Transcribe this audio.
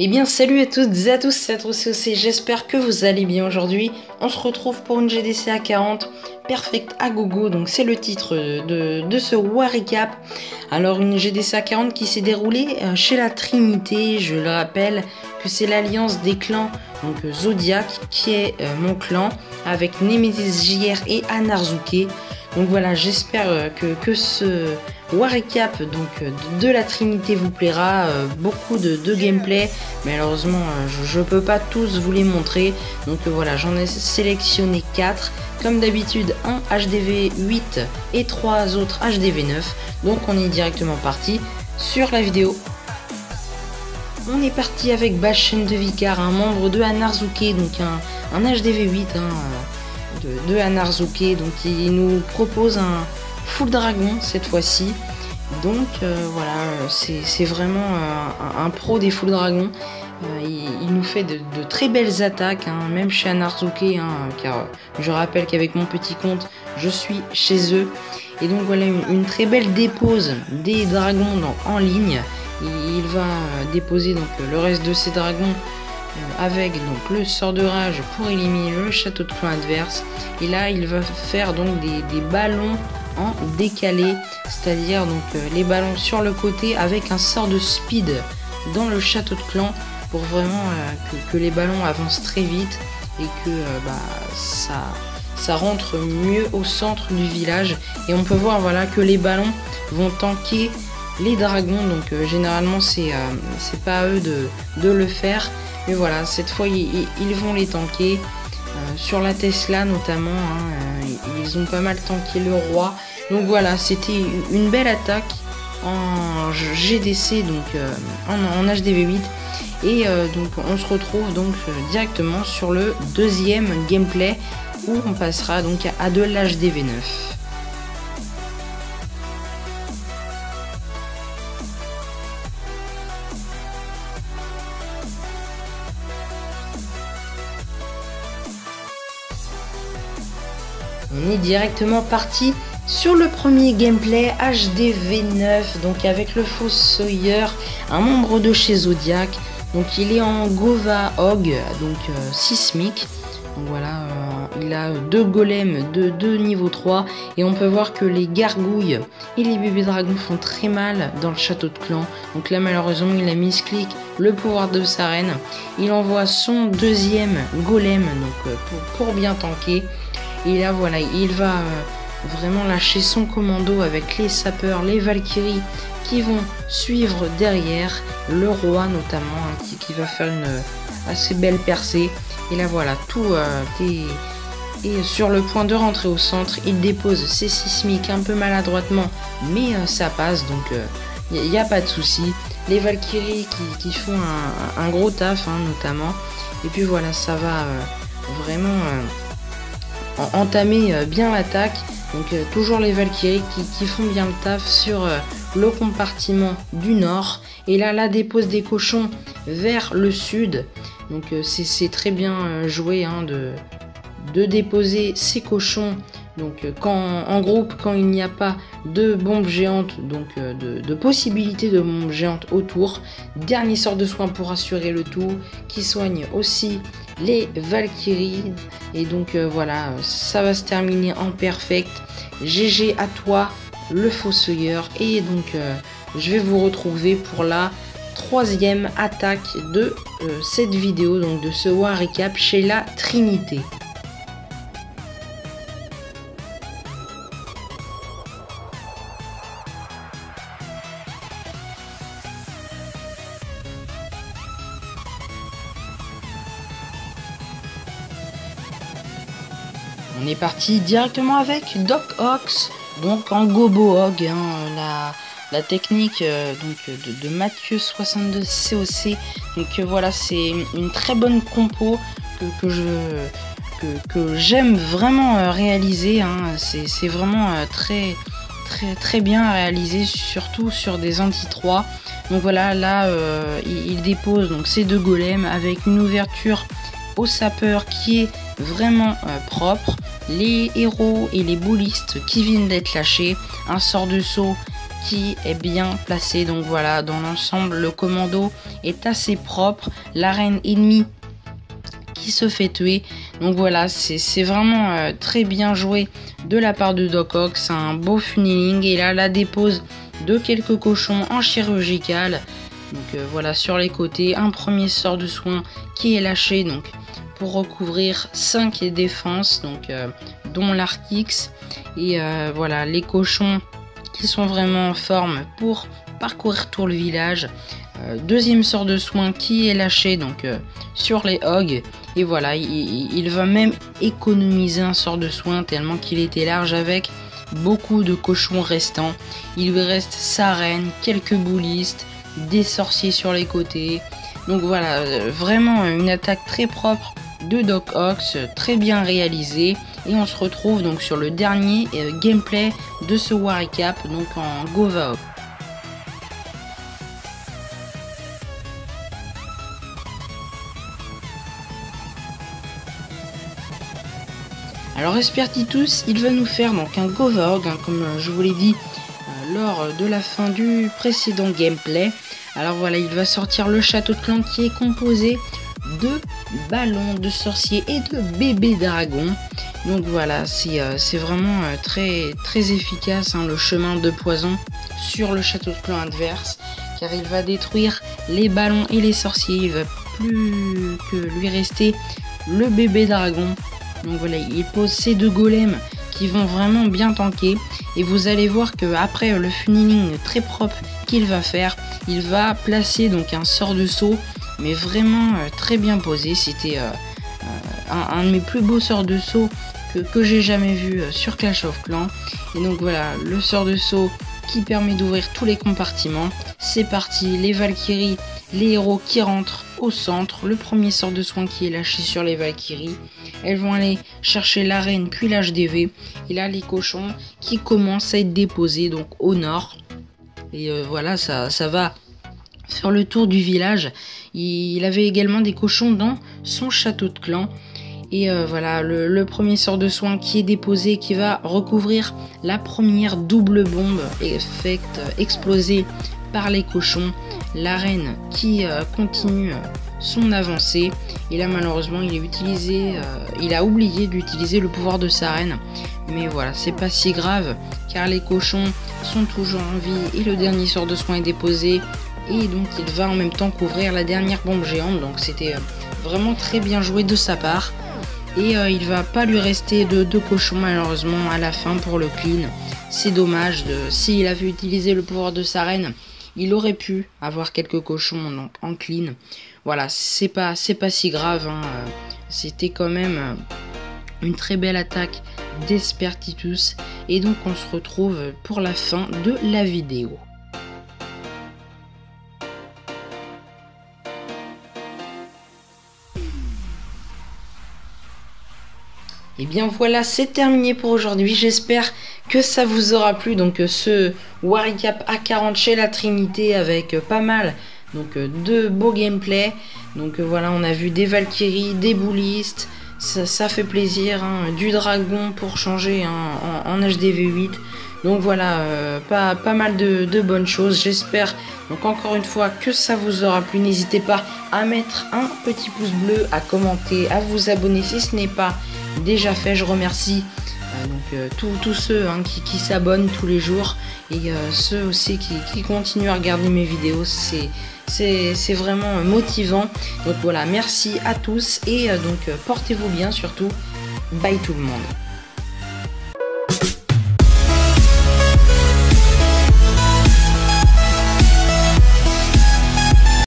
Eh bien salut à toutes et à tous, c'est AtroceOC, j'espère que vous allez bien aujourd'hui. On se retrouve pour une GDC A40 Perfect à gogo, donc c'est le titre de ce War Recap. Alors une GDC A40 qui s'est déroulée chez la Trinité, je le rappelle que c'est l'alliance des clans, donc Zodiac qui est mon clan, avec Nemesis JR et Anarzuke. Donc voilà, j'espère que ce War Recap donc, de la Trinité vous plaira, beaucoup de gameplay, malheureusement je peux pas tous vous les montrer, donc voilà, j'en ai sélectionné 4, comme d'habitude un HDV 8 et 3 autres HDV 9, donc on est directement parti sur la vidéo. On est parti avec Bashen de Vicar, un membre de Anarzuke, donc un HDV 8 de Anarzuke, donc il nous propose un full dragon cette fois-ci. Donc voilà, c'est vraiment un pro des full dragons. Il nous fait de très belles attaques, hein, même chez Anarzuke, car je rappelle qu'avec mon petit compte, je suis chez eux. Et donc voilà, une très belle dépose des dragons en ligne. Il va déposer donc le reste de ces dragons avec donc le sort de rage pour éliminer le château de clan adverse. Et là il va faire donc des ballons en décalé, c'est-à-dire donc les ballons sur le côté avec un sort de speed dans le château de clan pour vraiment que les ballons avancent très vite et que ça rentre mieux au centre du village. Et on peut voir voilà que les ballons vont tanker les dragons, donc généralement c'est pas à eux de le faire, mais voilà, cette fois ils vont les tanker. Sur la Tesla notamment, ils ont pas mal tanké le roi. Donc voilà, c'était une belle attaque en GDC, donc en HDV 8. Et donc on se retrouve donc directement sur le deuxième gameplay où on passera donc à de l'HDV 9. On est directement parti sur le premier gameplay HDV 9, donc avec le Fossoyeur, un membre de chez Zodiac. Donc il est en Gova Hog, donc sismique. Donc voilà, il a 2 golems de niveau 3 et on peut voir que les gargouilles et les bébés dragons font très mal dans le château de clan. Donc là malheureusement il a misclick le pouvoir de sa reine. Il envoie son deuxième golem donc pour bien tanker. Et là voilà, il va vraiment lâcher son commando avec les sapeurs, les Valkyries qui vont suivre derrière, le roi notamment qui va faire une assez belle percée. Et là voilà, tout est sur le point de rentrer au centre. Il dépose ses sismiques un peu maladroitement, mais ça passe, donc il n'y a pas de souci. Les Valkyries qui font un gros taf notamment. Et puis voilà, ça va vraiment entamer bien l'attaque. Donc toujours les Valkyries qui font bien le taf sur le compartiment du nord. Et là la dépose des cochons vers le sud. Donc c'est très bien joué de déposer ces cochons donc en groupe, quand il n'y a pas de bombes géantes, donc de possibilité de bombes géantes autour. Dernier sort de soin pour assurer le tout, qui soigne aussi les Valkyries. Et donc voilà, ça va se terminer en perfect. GG à toi le Fossoyeur. Et donc je vais vous retrouver pour la troisième attaque de cette vidéo, donc de ce War Recap chez la Trinité. On est parti directement avec Doc Ox, donc en Gobo Hog, la technique de Mathieu 62 COC. Donc voilà, c'est une très bonne compo que j'aime vraiment réaliser. C'est vraiment très bien réalisé, surtout sur des anti-3. Donc voilà, là il dépose donc ces 2 golems avec une ouverture au sapeur qui est vraiment propre, les héros et les boulistes qui viennent d'être lâchés, un sort de saut qui est bien placé. Donc voilà, dans l'ensemble le commando est assez propre. L'arène ennemie qui se fait tuer. Donc voilà, c'est vraiment très bien joué de la part de Doc Ock. C'est un beau funneling. Et là, la dépose de quelques cochons en chirurgical. Donc voilà, sur les côtés, un premier sort de soin qui est lâché donc pour recouvrir 5 défenses, donc dont l'Arc-X. Et voilà, les cochons qui sont vraiment en forme pour parcourir tout le village. Deuxième sort de soin qui est lâché donc sur les hogs. Et voilà, il va même économiser un sort de soin tellement qu'il était large avec beaucoup de cochons restants. Il lui reste sa reine, quelques boulistes, des sorciers sur les côtés. Donc voilà, vraiment une attaque très propre de Doc Ock, très bien réalisée. Et on se retrouve donc sur le dernier gameplay de ce War Recap, donc en Gova Up. Alors Espertitus, il va nous faire donc un Govog, hein, comme je vous l'ai dit lors de la fin du précédent gameplay. Alors voilà, il va sortir le château de clan qui est composé de ballons de sorciers et de bébés dragons. Donc voilà, c'est vraiment très efficace, hein, le chemin de poison sur le château de clan adverse, car il va détruire les ballons et les sorciers. Il va plus que lui rester le bébé dragon. Donc voilà, il pose ces deux golems qui vont vraiment bien tanker. Et vous allez voir que après le funneling très propre qu'il va faire, il va placer donc un sort de saut, mais vraiment très bien posé. C'était un de mes plus beaux sorts de saut que j'ai jamais vu sur Clash of Clans. Et donc voilà, le sort de saut qui permet d'ouvrir tous les compartiments. C'est parti, les Valkyries, les héros qui rentrent au centre. Le premier sort de soin qui est lâché sur les Valkyries. Elles vont aller chercher l'arène puis l'HDV. Et là, les cochons qui commencent à être déposés donc au nord. Et voilà, ça va faire le tour du village. Il avait également des cochons dans son château de clan. Et voilà, le premier sort de soin qui est déposé, qui va recouvrir la première double bombe explosée par les cochons. L'arène qui continue son avancée. Et là, malheureusement, il a oublié d'utiliser le pouvoir de sa reine. Mais voilà, c'est pas si grave, car les cochons sont toujours en vie. Et le dernier sort de soin est déposé. Et donc, il va en même temps couvrir la dernière bombe géante. Donc, c'était vraiment très bien joué de sa part. Et il va pas lui rester de cochons malheureusement à la fin pour le clean. C'est dommage, s'il avait utilisé le pouvoir de sa reine, il aurait pu avoir quelques cochons donc, en clean. Voilà, c'est pas si grave, hein. C'était quand même une très belle attaque d'Espertitus. Et donc on se retrouve pour la fin de la vidéo. Et bien voilà, c'est terminé pour aujourd'hui. J'espère que ça vous aura plu. Donc ce War Recap A40 chez la Trinité avec pas mal donc de beaux gameplays. Donc voilà, on a vu des Valkyries, des boulistes. Ça fait plaisir, hein, du dragon pour changer, hein, en HDV8. Donc voilà, pas mal de bonnes choses. J'espère donc encore une fois que ça vous aura plu. N'hésitez pas à mettre un petit pouce bleu, à commenter, à vous abonner si ce n'est pas déjà fait. Je remercie tous ceux, hein, qui s'abonnent tous les jours, et ceux aussi qui continuent à regarder mes vidéos. C'est vraiment motivant. Donc voilà, merci à tous, et donc portez-vous bien surtout. Bye tout le monde.